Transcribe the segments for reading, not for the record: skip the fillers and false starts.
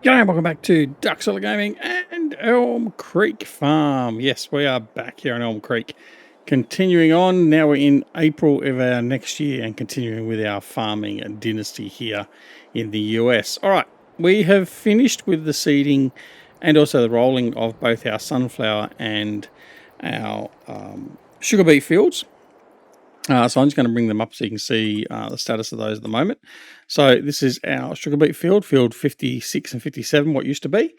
G'day and welcome back to Duck Solar Gaming and Elm Creek Farm. Yes, we are back here in Elm Creek. Continuing on, now we're in April of our next year and continuing with our farming dynasty here in the US. Alright, we have finished with the seeding and also the rolling of both our sunflower and our sugar beet fields. So I'm just going to bring them up so you can see the status of those at the moment. So this is our sugar beet field 56 and 57, what used to be.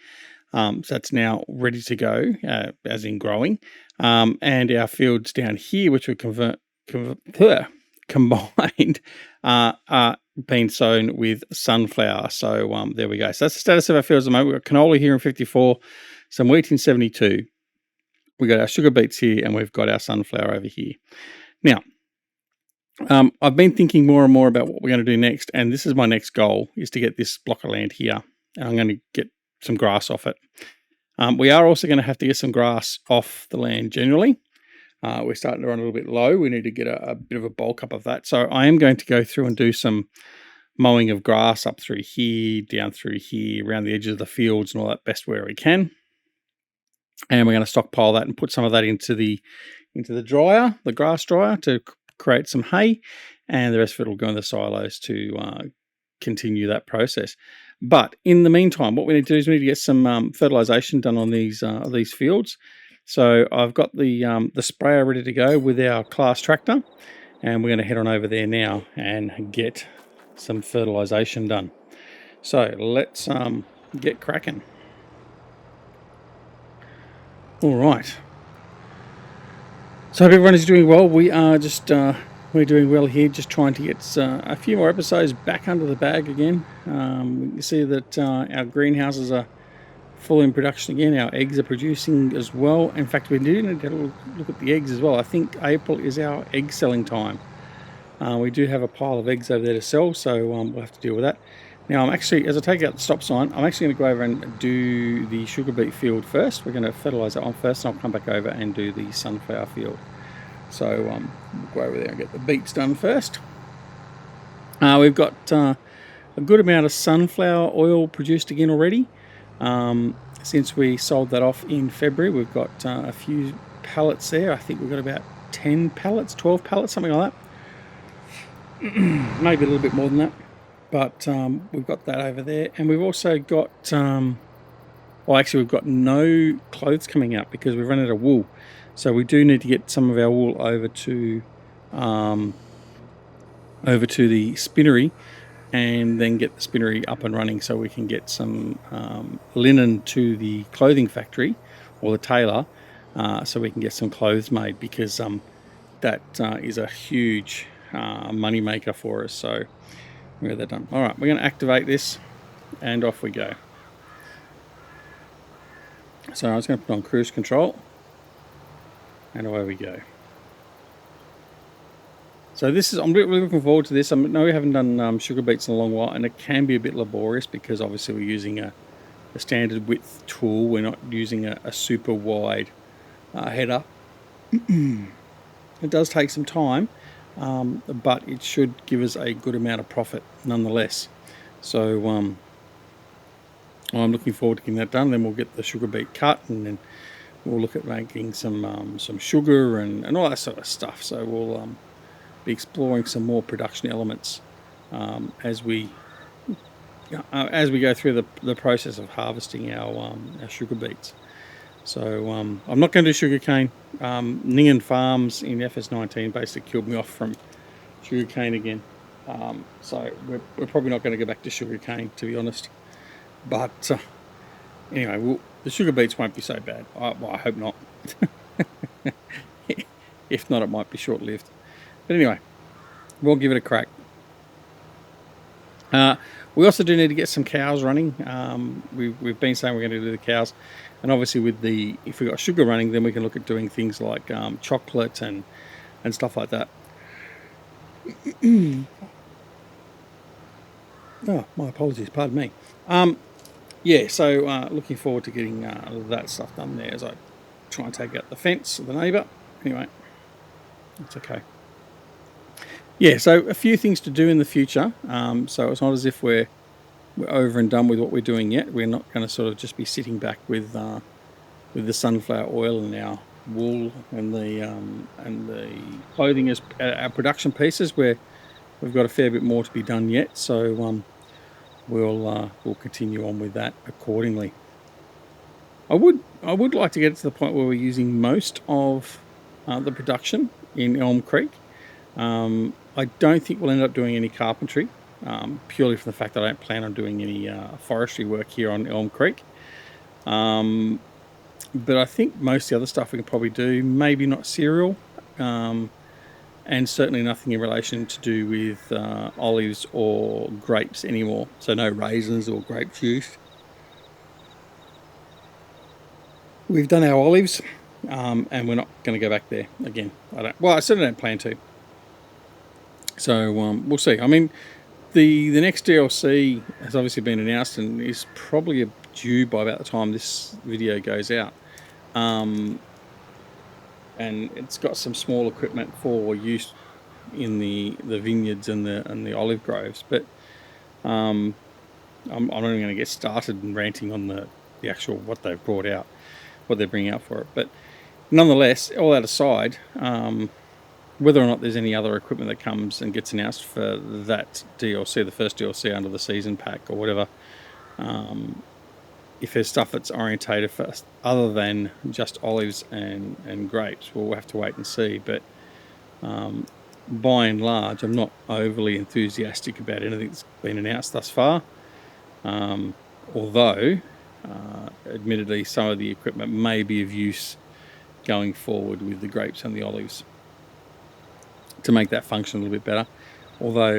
So that's now ready to go, as in growing. And our fields down here, which we combined, are being sown with sunflower. So there we go. So that's the status of our fields at the moment. We've got canola here in 54, some wheat in 72. We've got our sugar beets here, and we've got our sunflower over here. Now, I've been thinking more and more about what we're going to do next, and this is my next goal, is to get this block of land here, and I'm going to get some grass off it. We are also going to have to get some grass off the land generally. We're starting to run a little bit low. We need to get a bit of a bulk up of that. So I am going to go through and do some mowing of grass up through here, down through here, around the edges of the fields and all that best where we can. And we're going to stockpile that and put some of that into the dryer, the grass dryer, to create some hay, and the rest of it will go in the silos to continue that process. But in the meantime, what we need to do is we need to get some fertilization done on these fields. So I've got the sprayer ready to go with our class tractor, and we're going to head on over there now and get some fertilization done. So let's get cracking. All right. So I hope everyone is doing well. We are just we're doing well here, just trying to get a few more episodes back under the bag again. We can see that our greenhouses are full in production again. Our eggs are producing as well. In fact, we do need to look at the eggs as well. I think April is our egg selling time. We do have a pile of eggs over there to sell, so we'll have to deal with that. Now, I'm actually, as I take out the stop sign, I'm actually going to go over and do the sugar beet field first. We're going to fertilize that one first, and I'll come back over and do the sunflower field. So we'll go over there and get the beets done first. We've got a good amount of sunflower oil produced again already. Since we sold that off in February, we've got a few pallets there. I think we've got about 10 pallets, 12 pallets, something like that. Maybe a little bit more than that. But we've got that over there. And we've also got, well, actually we've got no clothes coming out because we've run out of wool. So we do need to get some of our wool over to the spinnery, and then get the spinnery up and running so we can get some linen to the clothing factory or the tailor, so we can get some clothes made, because that is a huge money maker for us. So we'll get that done. All right, we're going to activate this and off we go. So I was going to put on cruise control, and away we go. So this is, I'm really looking forward to this. I know we haven't done sugar beets in a long while, and it can be a bit laborious because obviously we're using a standard width tool. We're not using a super wide header. It does take some time, but it should give us a good amount of profit nonetheless. So I'm looking forward to getting that done. Then we'll get the sugar beet cut, and then we'll look at making some sugar and all that sort of stuff. So we'll be exploring some more production elements as we go through the process of harvesting our sugar beets. So I'm not going to do sugar cane. Ningen Farms in FS19 basically killed me off from sugar cane again. So we're probably not going to go back to sugar cane, to be honest. But anyway, the sugar beets won't be so bad. Well, I hope not. If not, it might be short-lived. But anyway, we'll give it a crack. We also do need to get some cows running. We've been saying we're going to do the cows. And obviously if we've got sugar running, then we can look at doing things like chocolate and stuff like that. Oh, my apologies, pardon me. Yeah, so looking forward to getting that stuff done there as I try and take out the fence of the neighbour. Anyway, it's okay. Yeah, so a few things to do in the future. So it's not as if we're we're over and done with what we're doing yet. We're not going to sort of just be sitting back with the sunflower oil and our wool and the clothing as our production pieces. We've got a fair bit more to be done yet, so we'll continue on with that accordingly. I would like to get to the point where we're using most of the production in Elm Creek. I don't think we'll end up doing any carpentry, purely for the fact that I don't plan on doing any forestry work here on Elm Creek. But I think most of the other stuff we can probably do, maybe not cereal, and certainly nothing in relation to do with olives or grapes anymore. So no raisins or grape juice. We've done our olives, and we're not going to go back there again. I certainly don't plan to. So we'll see. I mean, the next DLC has obviously been announced and is probably due by about the time this video goes out. And it's got some small equipment for use in the vineyards and the olive groves. But I'm not even going to get started in ranting on the actual what they've brought out, what they're bringing out for it. But nonetheless, all that aside, whether or not there's any other equipment that comes and gets announced for that DLC, the first DLC under the season pack or whatever, if there's stuff that's orientated for other than just olives and grapes, we'll have to wait and see. But by and large, I'm not overly enthusiastic about anything that's been announced thus far. Although, admittedly, some of the equipment may be of use going forward with the grapes and the olives to make that function a little bit better. Although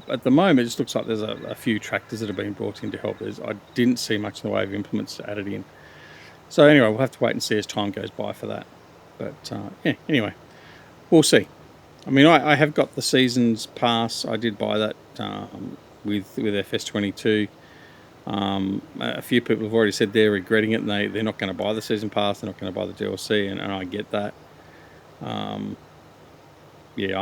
at the moment, it just looks like there's a few tractors that have been brought in to help. I didn't see much in the way of implements added in. So anyway, we'll have to wait and see as time goes by for that. But yeah, anyway, we'll see. I mean, I have got the seasons pass. I did buy that with FS22. A few people have already said they're regretting it and they're not going to buy the season pass. They're not going to buy the DLC, and I get that. Yeah,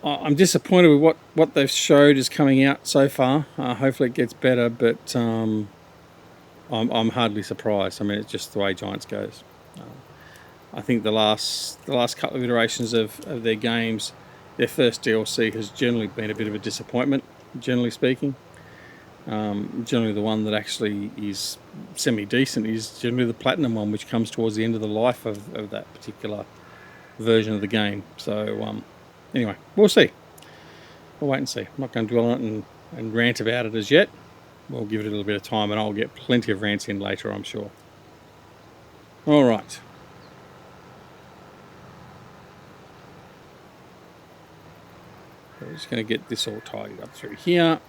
I'm disappointed with what they've showed is coming out so far. Hopefully it gets better, but I'm hardly surprised. I mean, it's just the way Giants goes. I think the last couple of iterations of their games, their first DLC has generally been a bit of a disappointment, generally speaking. Generally the one that actually is semi-decent is generally the Platinum one, which comes towards the end of the life of that particular version of the game. So anyway, we'll see. We'll wait and see. I'm not going to dwell on it and rant about it as yet. We'll give it a little bit of time, and I'll get plenty of rants in later, I'm sure. All right. We're just going to get this all tidied up through here.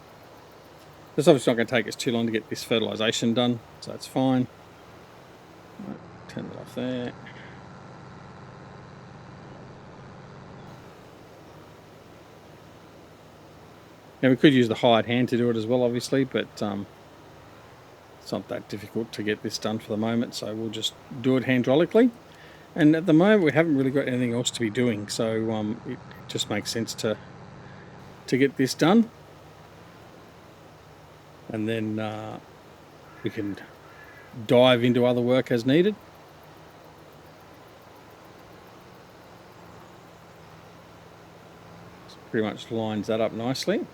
It's obviously not going to take us too long to get this fertilisation done, so that's fine. Right, turn it off there. Now we could use the hired hand to do it as well, obviously, but it's not that difficult to get this done for the moment, so we'll just do it hydraulically. And at the moment we haven't really got anything else to be doing, so it just makes sense to get this done. And then we can dive into other work as needed. So pretty much lines that up nicely.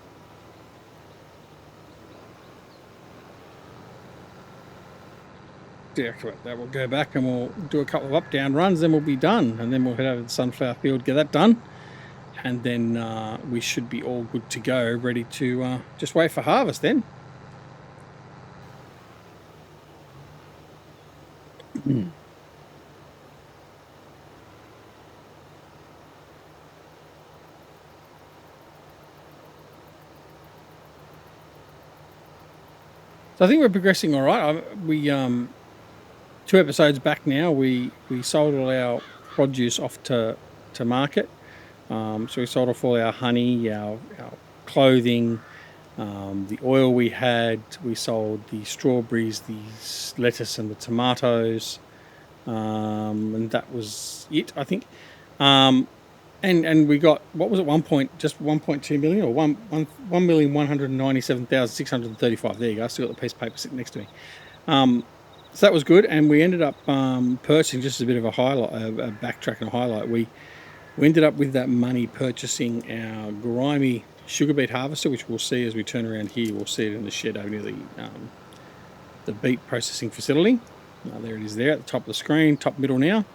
Deactivate that. We'll go back and we'll do a couple of up-down runs, then we'll be done. And then we'll head over to the sunflower field, get that done. And then we should be all good to go, ready to just wait for harvest then. So I think we're progressing all right. We 2 episodes back now, we sold all our produce off to market. So we sold off all our honey, our clothing, the oil we had. We sold the strawberries, the lettuce, and the tomatoes, and that was it, I think. And we got, what was it, 1.2 million, or 1,197,635. There you go. I still got the piece of paper sitting next to me. So that was good, and we ended up purchasing, just as a bit of a highlight, a backtrack and a highlight. We ended up with that money purchasing our grimy sugar beet harvester, which we'll see as we turn around here. We'll see it in the shed over near the beet processing facility. There it is, there at the top of the screen, top middle now.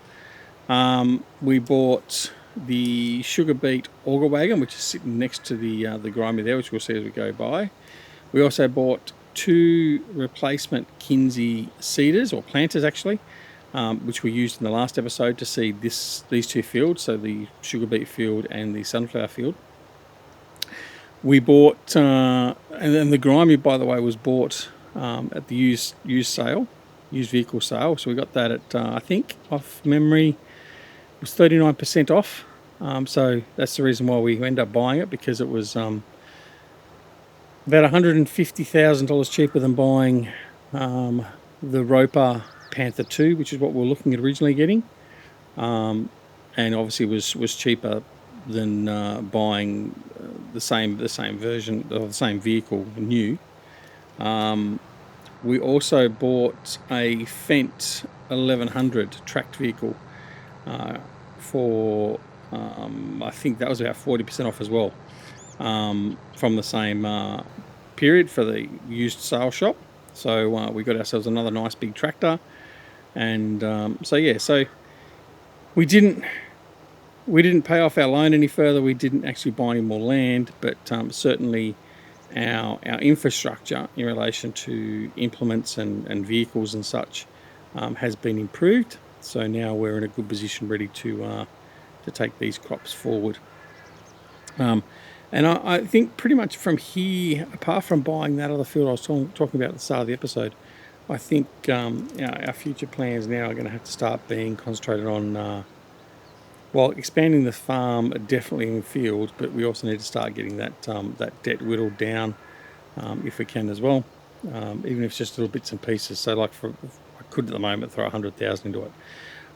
We bought the sugar beet auger wagon, which is sitting next to the grimy there, which we'll see as we go by. We also bought 2 replacement Kinsey seeders, or planters actually, which we used in the last episode to seed these 2 fields, so the sugar beet field and the sunflower field. We bought, and then the grimy, by the way, was bought at the used vehicle sale. So we got that at, I think, off memory, it was 39% off. So that's the reason why we ended up buying it, because it was about $150,000 cheaper than buying the Roper Panther 2, which is what we were looking at originally getting, and obviously was cheaper than buying the same version of the same vehicle new. We also bought a Fendt 1100 tracked vehicle for I think that was about 40% off as well, from the same period for the used sale shop. So we got ourselves another nice big tractor, and so yeah, so we didn't pay off our loan any further. We didn't actually buy any more land, but certainly our infrastructure in relation to implements and vehicles and such has been improved. So now we're in a good position, ready to take these crops forward. And I think pretty much from here, apart from buying that other field I was talking about at the start of the episode, I think our future plans now are going to have to start being concentrated on, well, expanding the farm definitely in fields, but we also need to start getting that debt whittled down if we can as well, even if it's just little bits and pieces. So like I could at the moment throw 100,000 into it.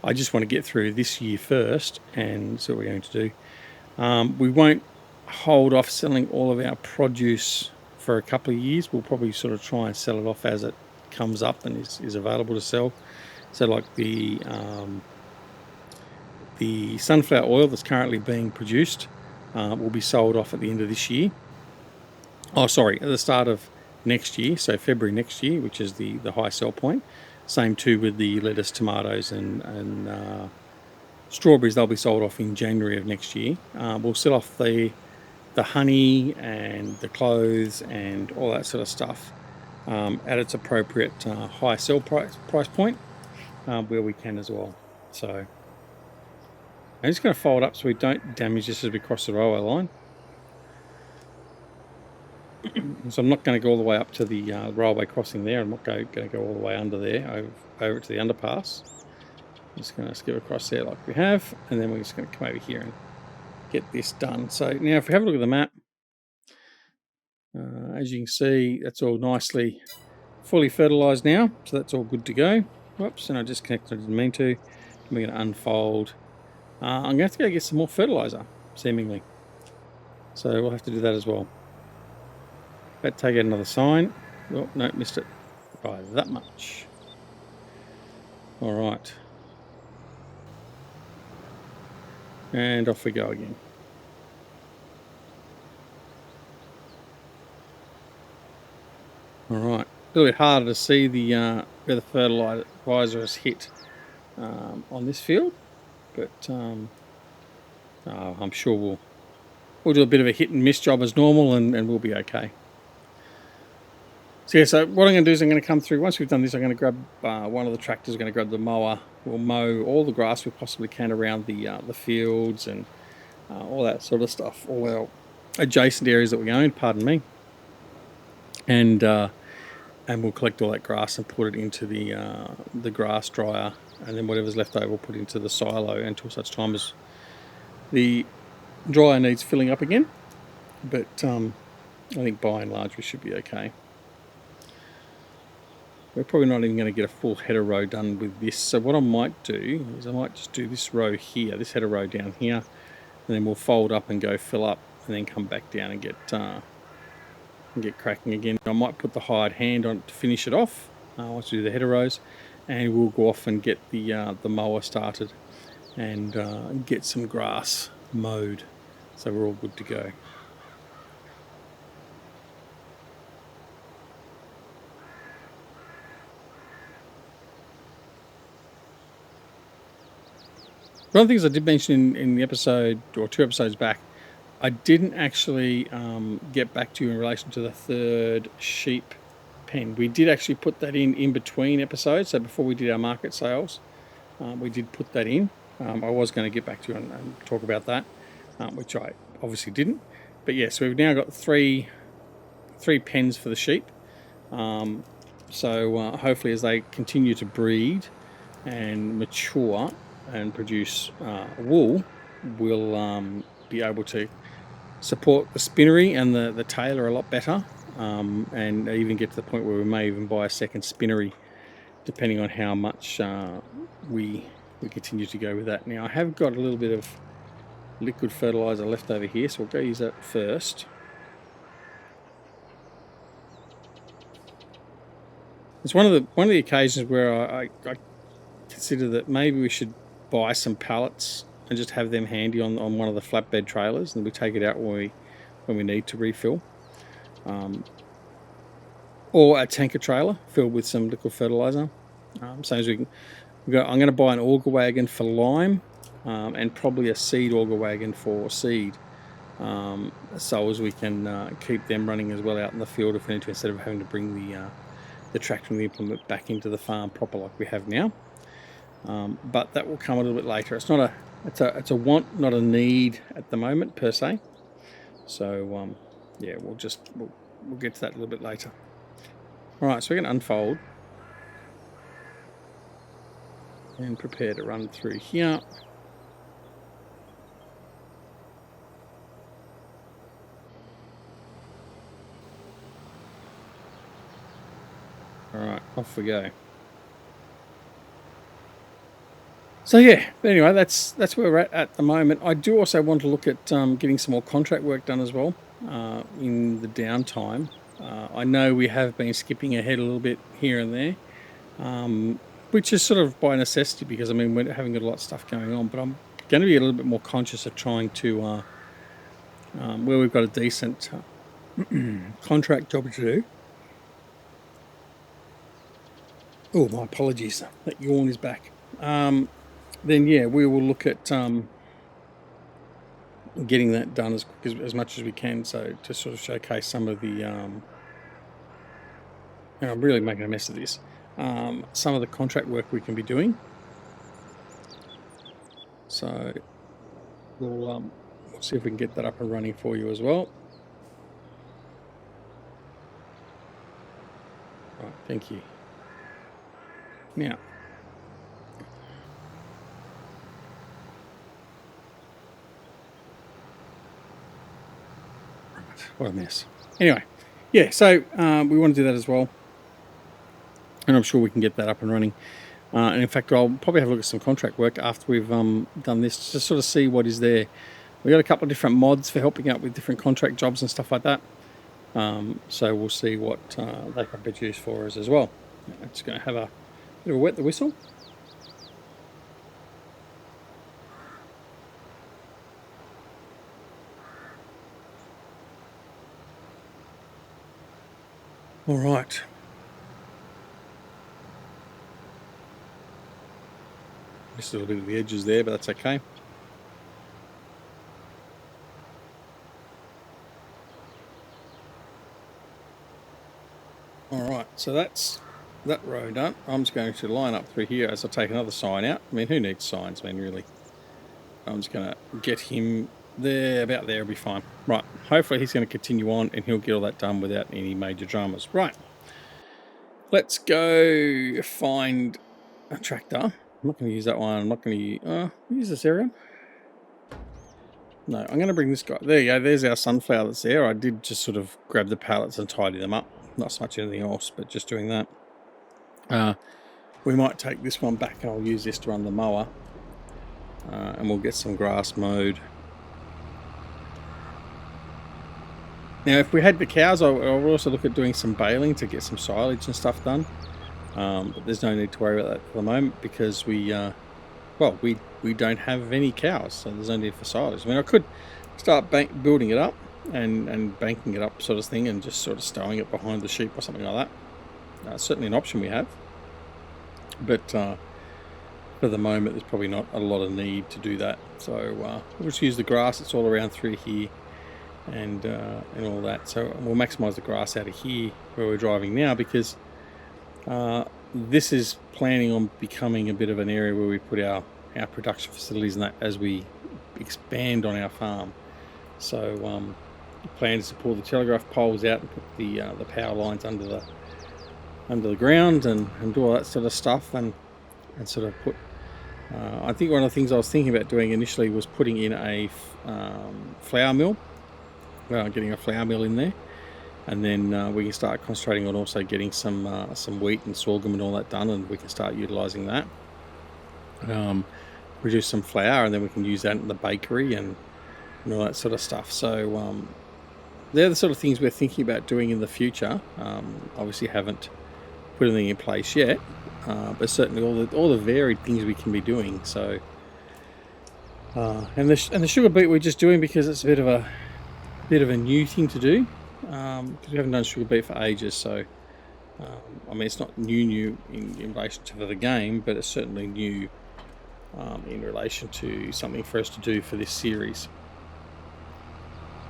I just want to get through this year first and see what we're going to do. We won't hold off selling all of our produce for a couple of years. We'll probably sort of try and sell it off as it comes up and is available to sell. So like the sunflower oil that's currently being produced will be sold off at the end of this year. Oh, sorry, at the start of next year, so February next year, which is the high sell point. Same too with the lettuce, tomatoes, and strawberries. They'll be sold off in January of next year. We'll sell off the honey and the clothes and all that sort of stuff at its appropriate high sell price point where we can as well. So I'm just going to fold up so we don't damage this as we cross the railway line. So I'm not going to go all the way up to the railway crossing there. I'm not going to go all the way under there, over to the underpass. I'm just going to skip across there like we have, and then we're just going to come over here and get this done. So now if we have a look at the map, as you can see, that's all nicely fully fertilised now. So that's all good to go. Whoops, and I just connected, I didn't mean to. We're going to unfold. I'm going to have to go get some more fertiliser, seemingly. So we'll have to do that as well. Better take out another sign. Oh, no, missed it by that much. All right. And off we go again. All right. A little bit harder to see where the fertilizer has hit on this field, but I'm sure we'll do a bit of a hit and miss job as normal, and we'll be okay. So yeah, so what I'm going to do is I'm going to come through, once we've done this, I'm going to grab one of the tractors, I'm going to grab the mower. We'll mow all the grass we possibly can around the fields and all that sort of stuff, all our adjacent areas that we own, pardon me. And we'll collect all that grass and put it into the grass dryer, and then whatever's left over we'll put into the silo until such time as the dryer needs filling up again. But I think by and large we should be okay. We're probably not even going to get a full header row done with this. So what I might do is I might just do this row here, this header row down here, and then we'll fold up and go fill up, and then come back down and get cracking again. I might put the hired hand on to finish it off once we do the header rows, and we'll go off and get the mower started and get some grass mowed, so we're all good to go. One of the things I did mention in the episode, or 2 episodes back, I didn't actually get back to you in relation to the 3rd sheep pen. We did actually put that in between episodes, so before we did our market sales, we did put that in. I was going to get back to you and talk about that, which I obviously didn't. But yes, so we've now got three pens for the sheep. So hopefully as they continue to breed and mature and produce wool, we'll be able to support the spinnery and the tailor a lot better, and even get to the point where we may even buy a second spinnery, depending on how much we continue to go with that. Now I have got a little bit of liquid fertilizer left over here, so we'll go use that first. It's one of the occasions where I consider that maybe we should buy some pallets and just have them handy on one of the flatbed trailers, and we take it out when we need to refill, or a tanker trailer filled with some liquid fertilizer. So as I'm going to buy an auger wagon for lime, and probably a seed auger wagon for seed, so as we can keep them running as well out in the field if we need to, instead of having to bring the tractor and the implement back into the farm proper like we have now. But that will come a little bit later. It's not it's a want, not a need at the moment per se. So yeah, we'll get to that a little bit later. All right, so we're going to unfold and prepare to run through here. All right, off we go. So yeah, but anyway, that's where we're at the moment. I do also want to look at getting some more contract work done as well in the downtime. I know we have been skipping ahead a little bit here and there, which is sort of by necessity, because I mean we're having a lot of stuff going on, but I'm going to be a little bit more conscious of trying to, where we've got a decent contract job to do. Oh, my apologies, that yawn is back. Then yeah, we will look at getting that done as much as we can, so to sort of showcase some of the and I'm really making a mess of this, some of the contract work we can be doing. So we'll see if we can get that up and running for you as well. Right, thank you. Now, what a mess. Anyway, yeah, so we want to do that as well, and I'm sure we can get that up and running. And in fact, I'll probably have a look at some contract work after we've done this, to sort of see what is there. We've got a couple of different mods for helping out with different contract jobs and stuff like that. So we'll see what they can produce for us as well. I'm just going to have a bit of a wet the whistle. All right. Just a little bit of the edges there, but that's okay. All right, so that's that row done. I'm just going to line up through here as I take another sign out. I mean, who needs signs? I mean, really. I'm just going to get him there, about there, will be fine. Right, hopefully he's going to continue on and he'll get all that done without any major dramas. Right, let's go find a tractor. I'm not going to use that one. I'm not going to use this area. No, I'm going to bring this guy. There you go, there's our sunflower that's there. I did just sort of grab the pallets and tidy them up. Not so much anything else, but just doing that. We might take this one back and I'll use this to run the mower. And we'll get some grass mowed Now, if we had the cows, I would also look at doing some baling to get some silage and stuff done. But there's no need to worry about that for the moment because we don't have any cows, so there's no need for silage. I mean, I could start building it up and banking it up sort of thing and just sort of stowing it behind the sheep or something like that. Certainly an option we have. But for the moment, there's probably not a lot of need to do that. So we'll just use the grass that's all around through here and all that. So we'll maximise the grass out of here where we're driving now because this is planning on becoming a bit of an area where we put our production facilities and that as we expand on our farm. So the plan is to pull the telegraph poles out and put the power lines under the ground and do all that sort of stuff and sort of put. I think one of the things I was thinking about doing initially was putting in a flour mill. Getting a flour mill in there. And then we can start concentrating on also getting some wheat and sorghum and all that done, and we can start utilising that. Produce some flour, and then we can use that in the bakery and all that sort of stuff. So they're the sort of things we're thinking about doing in the future. Obviously, haven't put anything in place yet, but certainly all the varied things we can be doing. So and the sugar beet we're just doing because it's a bit of a new thing to do. Because we haven't done sugar beet for ages, so I mean it's not new in relation to the game, but it's certainly new in relation to something for us to do for this series.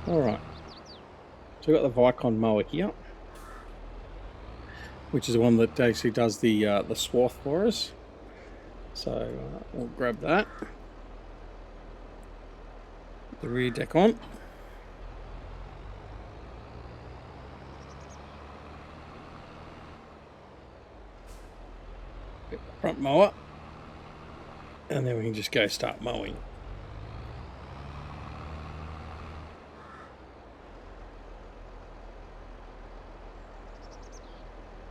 Alright, so we've got the Vicon mower here, which is the one that actually does the swath for us. So we'll grab that, put the rear deck on. Front mower, and then we can just go start mowing.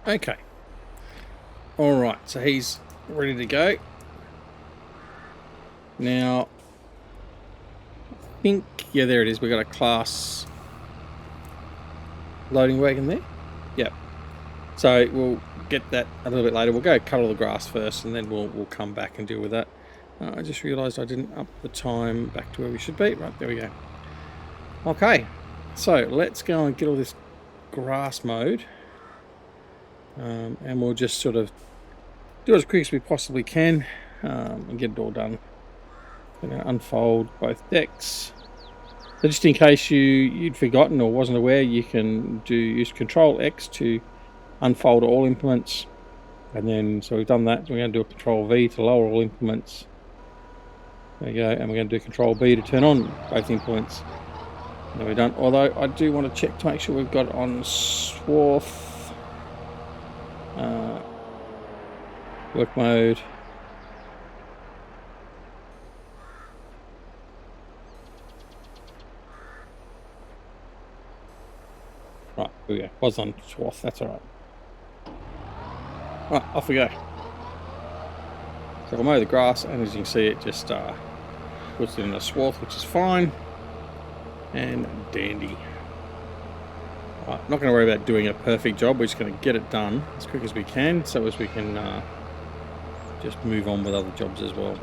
Okay, all right, so he's ready to go now. I think, yeah, there it is. We've got a class loading wagon there. Yep, so we'll get that a little bit later. We'll go cut all the grass first and then we'll come back and deal with that. I just realised I didn't up the time back to where we should be. Right, there we go. Okay, so let's go and get all this grass mowed, and we'll just sort of do it as quick as we possibly can and get it all done. I'm going to unfold both decks. So just in case you'd forgotten or wasn't aware, you can use Control X to unfold all implements, and then so we've done that. So we're going to do a Control V to lower all implements. There you go, and we're going to do Control B to turn on both implements. There we're done. Although I do want to check to make sure we've got it on swath work mode. Right, here we go. Was on swath. That's all right. Right, off we go. So I'll mow the grass, and as you can see, it just puts it in a swath, which is fine and dandy. Right, not going to worry about doing a perfect job. We're just going to get it done as quick as we can, so as we can just move on with other jobs as well.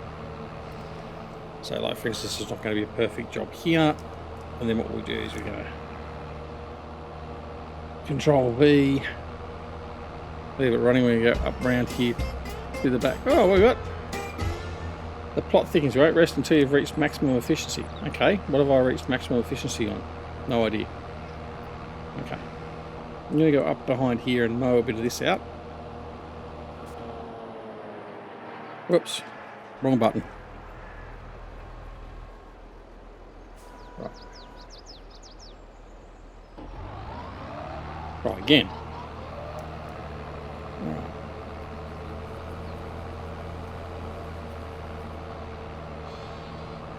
So, like for instance, it's not going to be a perfect job here, and then what we'll do is we're going to Control V. Leave it running when you go up round here to the back. Oh, what have we got? The plot thickens, right? Rest until you've reached maximum efficiency. Okay, what have I reached maximum efficiency on? No idea. Okay. I'm going to go up behind here and mow a bit of this out. Whoops. Wrong button. Right. Right, again. Right.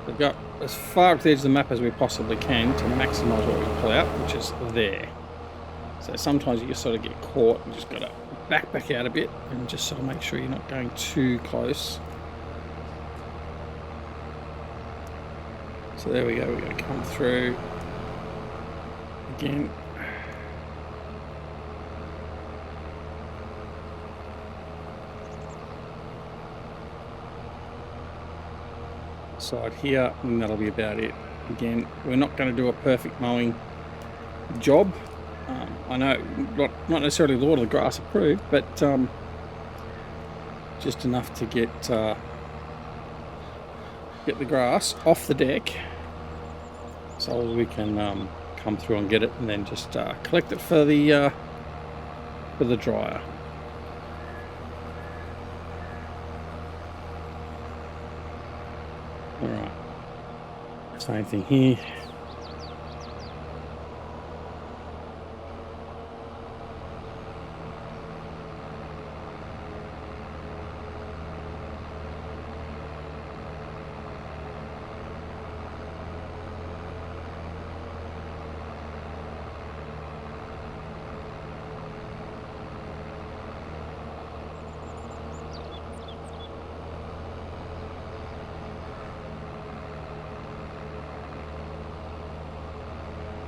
We've got as far up to the edge of the map as we possibly can to maximise what we pull out, which is there. So sometimes you just sort of get caught and just got to back out a bit and just sort of make sure you're not going too close. So there we go, we're going to come through again. Side here, and that'll be about it. Again, we're not going to do a perfect mowing job. I know not necessarily Lord of the Grass approved, but just enough to get the grass off the deck, so we can come through and get it, and then just collect it for the dryer. All right, same thing here.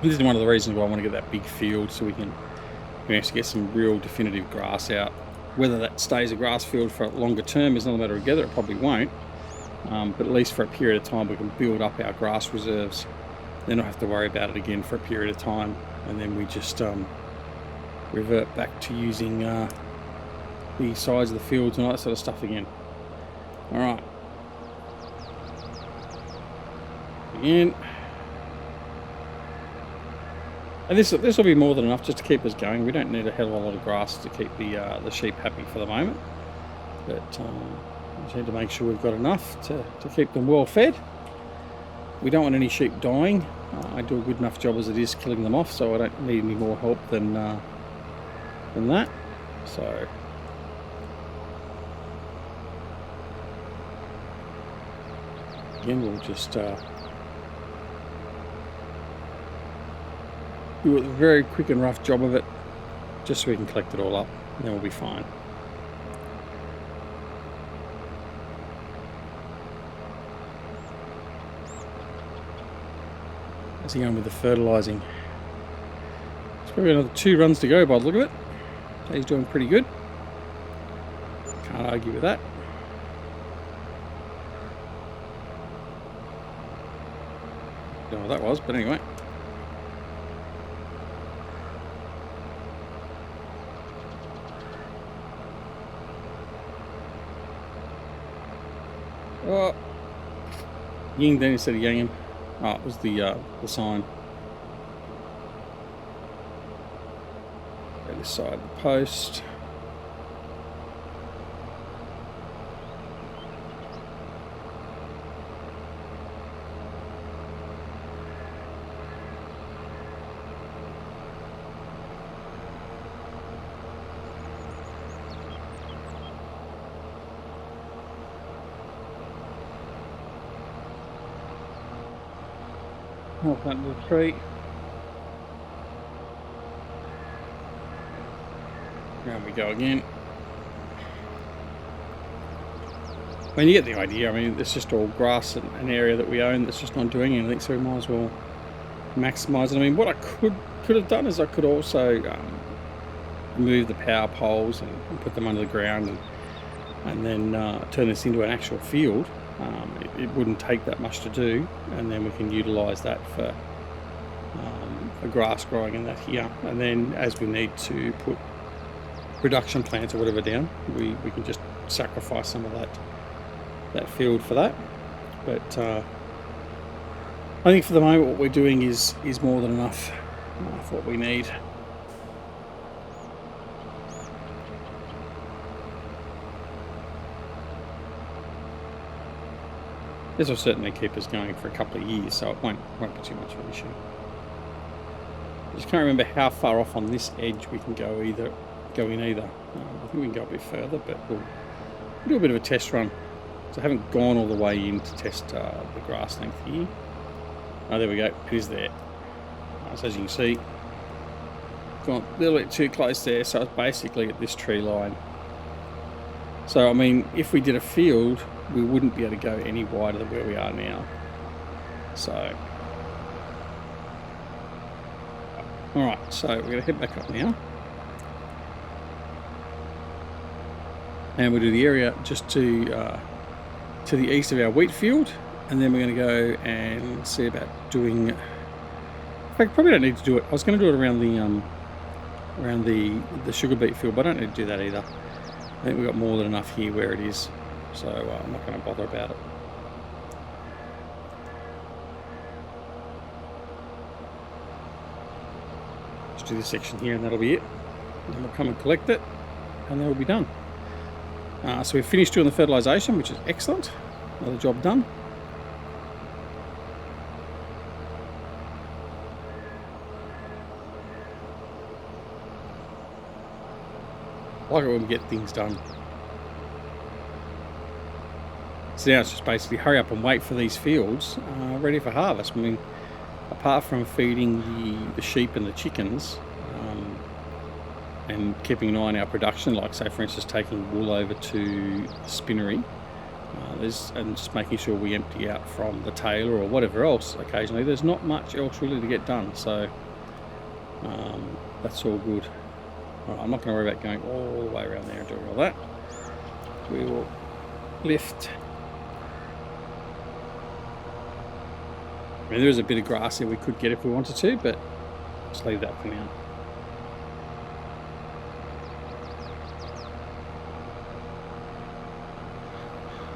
This is one of the reasons why I want to get that big field, so we can actually get some real definitive grass out. Whether that stays a grass field for a longer term is not a matter of whether, it probably won't. But at least for a period of time we can build up our grass reserves. Then not have to worry about it again for a period of time, and then we just revert back to using the size of the fields and all that sort of stuff again. Alright. Again. And this will be more than enough just to keep us going. We don't need a hell of a lot of grass to keep the sheep happy for the moment. But we just need to make sure we've got enough to keep them well fed. We don't want any sheep dying. I do a good enough job as it is killing them off, so I don't need any more help than that. So again, we'll just do a very quick and rough job of it, just so we can collect it all up, and then we'll be fine. How's he going with the fertilising? It's probably another 2 runs to go by the look of it. So he's doing pretty good. Can't argue with that. Don't know what that was, but anyway. Oh, ying then instead of yanging. Oh, it was the sign. Go this side of the post. Walk that little tree. There we go again. I mean, you get the idea. I mean, it's just all grass and an area that we own that's just not doing anything, so we might as well maximise it. I mean, what I could have done is I could also remove the power poles and put them under the ground, and then turn this into an actual field. It wouldn't take that much to do, and then we can utilise that for grass growing in that here. And then as we need to put production plants or whatever down, we can just sacrifice some of that field for that. But I think for the moment what we're doing is more than enough for what we need. This will certainly keep us going for a couple of years, so it won't be too much of an issue. I just can't remember how far off on this edge we can go in either. I think we can go a bit further, but we'll do a bit of a test run. So I haven't gone all the way in to test the grass length here. Oh, there we go. It is there. So as you can see, gone a little bit too close there, so it's basically at this tree line. So I mean, if we did a field, we wouldn't be able to go any wider than where we are now. So Alright, so we're going to head back up now. And we'll do the area just to the east of our wheat field. And then we're going to go and see about doing... In fact, probably don't need to do it. I was going to do it around the sugar beet field, but I don't need to do that either. I think we've got more than enough here where it is. So I'm not going to bother about it. Do this section here and that'll be it. And then we'll come and collect it and then we'll be done. So we've finished doing the fertilisation, which is excellent. Another job done. I like it when we get things done. So now it's just basically hurry up and wait for these fields ready for harvest. I mean, apart from feeding the sheep and the chickens and keeping an eye on our production, like say for instance taking wool over to the spinnery, and just making sure we empty out from the tailor or whatever else occasionally, there's not much else really to get done. So that's all good. Right, I'm not going to worry about going all the way around there and doing all that. We will lift. I mean, there is a bit of grass here we could get if we wanted to, but just leave that for now.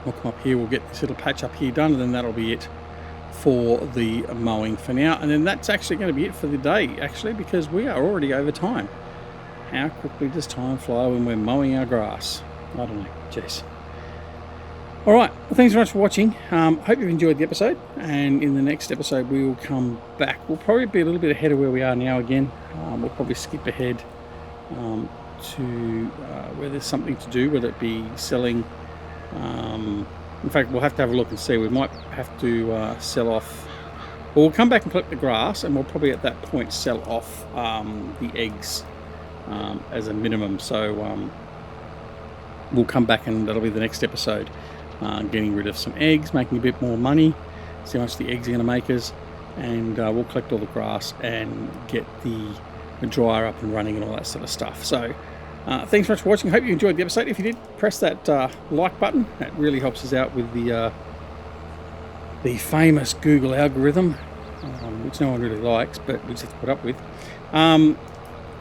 We'll come up here, we'll get this little patch up here done, and then that'll be it for the mowing for now. And then that's actually going to be it for the day, actually, because we are already over time. How quickly does time fly when we're mowing our grass? I don't know, jeez. Alright, well, thanks very much for watching. Hope you've enjoyed the episode, and in the next episode we will come back. We'll probably be a little bit ahead of where we are now again. We'll probably skip ahead to where there's something to do, whether it be selling. In fact, we'll have to have a look and see. We might have to sell off, or we'll come back and collect the grass, and we'll probably at that point sell off the eggs as a minimum. So we'll come back and that'll be the next episode. Getting rid of some eggs, making a bit more money, see how much the eggs are going to make us, and we'll collect all the grass and get the dryer up and running and all that sort of stuff. So thanks very much for watching. Hope you enjoyed the episode. If you did, press that like button. That really helps us out with the famous Google algorithm, which no one really likes, but we just have to put up with.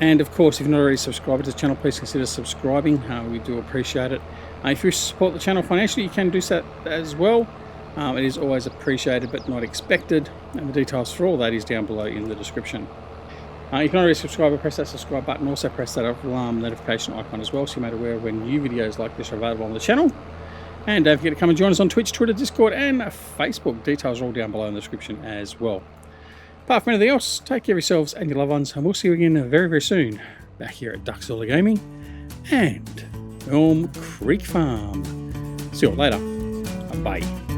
And of course, if you're not already subscribed to the channel, please consider subscribing. We do appreciate it. If you support the channel financially, you can do that as well. It is always appreciated but not expected, and the details for all that is down below in the description. If you're not already subscribed, press that subscribe button. Also press that alarm notification icon as well, so you're made aware when new videos like this are available on the channel. And don't forget to come and join us on Twitch, Twitter, Discord and Facebook. Details are all down below in the description as well. Apart from anything else, take care of yourselves and your loved ones, and we'll see you again very, very soon back here at Duxzilla Gaming and Elm Creek Farm. See you all later. Bye.